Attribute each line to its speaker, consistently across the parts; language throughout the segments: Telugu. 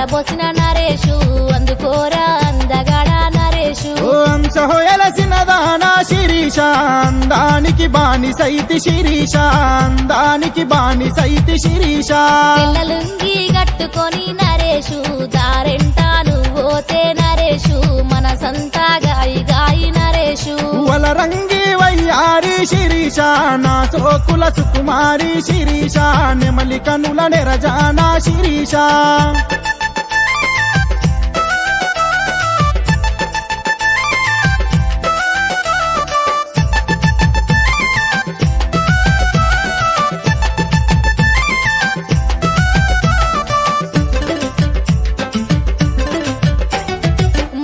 Speaker 1: ఆరబోసిన నరేషు అందుకోరా అందగాడ నరేషు
Speaker 2: ఓ అంశహోయలసినదానా శిరీష అందానికి బాని సైతి శిరీష అందానికి బాని సైతి శిరీష
Speaker 1: పిల్లలుంగి గట్టుకొని నరేషు దారెంటాను పోతే నరేషు మనసంతా గాయి గాయి నరేషు
Speaker 2: వలరంగి వయ్యారి శిరీష నా సోకుల సుకుమారి శిరీష నెమలి కనుల నెరజానా శిరీష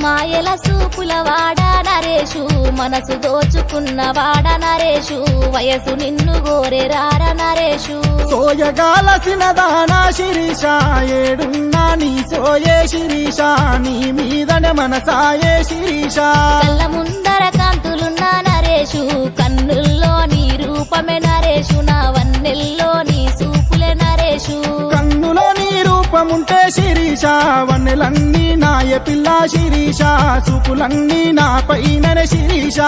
Speaker 1: మాయల సూపుల వాడ నరేషు మనసు దోచుకున్న వాడ నరేషు వయసు నిన్ను గోరే రార నరేషు
Speaker 2: సోయగాలసినదానా శిరీష ఏడున్నా నీ సోయే శిరీష నీ మీదనే మనసాయే శిరీష
Speaker 1: కళ్ళ ముందర కాంతులున్న నరేషు కన్నుల్లో నీ రూపమే నరేషు నా వన్నెల్లో నీ సూపులే నరేషు
Speaker 2: కన్నులో నీ రూపముంటే శిరీష వన్నెలన్నీ నాయ పిల్ల శిరీష చూపులన్నీ నా పైననే శిరీష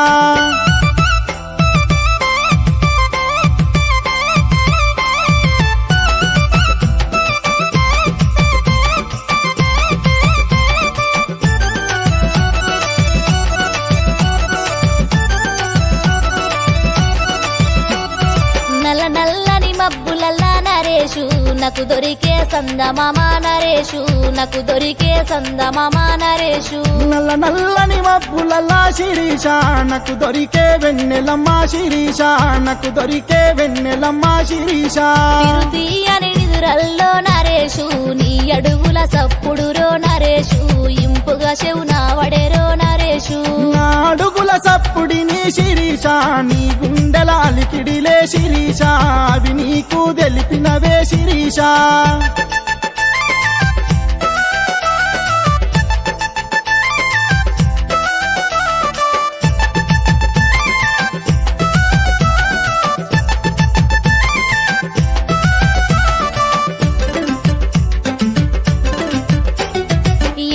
Speaker 1: నల్ల నల్లని మబ్బులల్లా నరేషు నాకు దొరికే సందమామ నరేషు నాకు దొరికే సందమామ నరేషు
Speaker 2: నల్ల నల్లని మబ్బులల్లా శిరీష నాకు దొరికే వెన్నెలమ్మ శిరీష నాకు దొరికే వెన్నెలమ్మ శిరీష
Speaker 1: తిరుతీయని నిదురల్లో నరేషు నీ అడుగుల సప్పుడురో నరేషు ఇంపుగా చెవున వడేరో నరేషు
Speaker 2: నా అడుగుల సప్పుడిని శిరీష నీ గుండెల అలికిడిలే శిరీష అవి నీకు తెలిపినవే శిరీష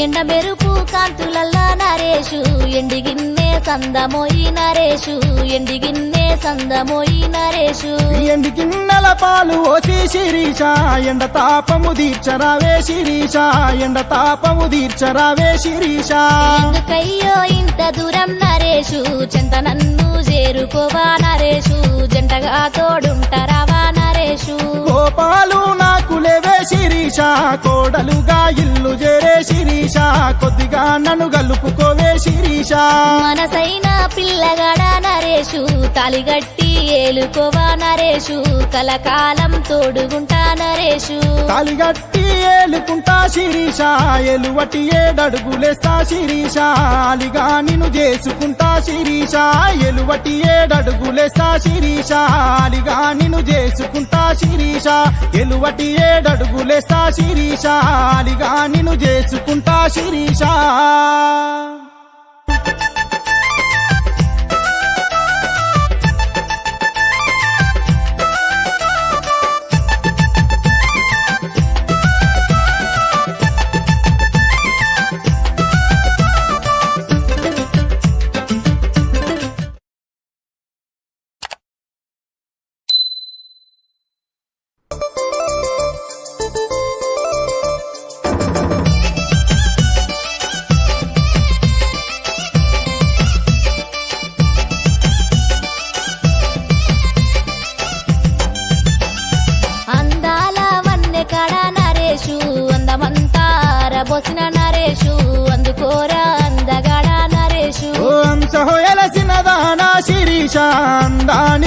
Speaker 1: ఎండ మెరుపు కాంతులల్లా నరేషు ఎండిగిన్నే సందమోయి నరేషు ఎండిగిన్నే సందమోయి నరేషు
Speaker 2: ఎండి గిన్నెల పాలు ఓసి శిరీష ఎండ తాపము తీర్చరావే శిరీష ఎండ తాపము తీర్చరావే శిరీష
Speaker 1: ఎందుకయ్యో ఇంత దూరం నరేషు చెంత నన్ను చేరుకోవా నరేషు జంటగా తోడుంటరావా నరేషు
Speaker 2: కోపాలు నాకు లేవే శిరీష కోడలుగా ఇల్లు చేరే శిరీష కొద్దిగా నన్ను గలుపుకోవే శిరీష
Speaker 1: మనసైన పిల్లగాడ నరేషు తాలిగట్టి ఏలుకోవా నరేషు కలకాలం తోడుగుంటా నరేషు
Speaker 2: తాలిగట్టి ఏలుకుంటా శిరీష ఎలువటి ఏడడుగులేస్తా శిరీష అలిగా నిన్ను చేసుకుంటా శిరీష ఎలువటి ఏడడుగులేస్తా శిరీష అలిగా నిన్ను చేసుకుంటా శిరీష ఎలువటి ఏడడుగులేస్తా శిరీష అలిగా నిన్ను చేసుకుంటా శిరీష
Speaker 1: ఆరబోసిన నరేషు అందుకోరా అందగాడ నరేషు
Speaker 2: ఓ అంశహోయలసినదానా శిరీష అందానికి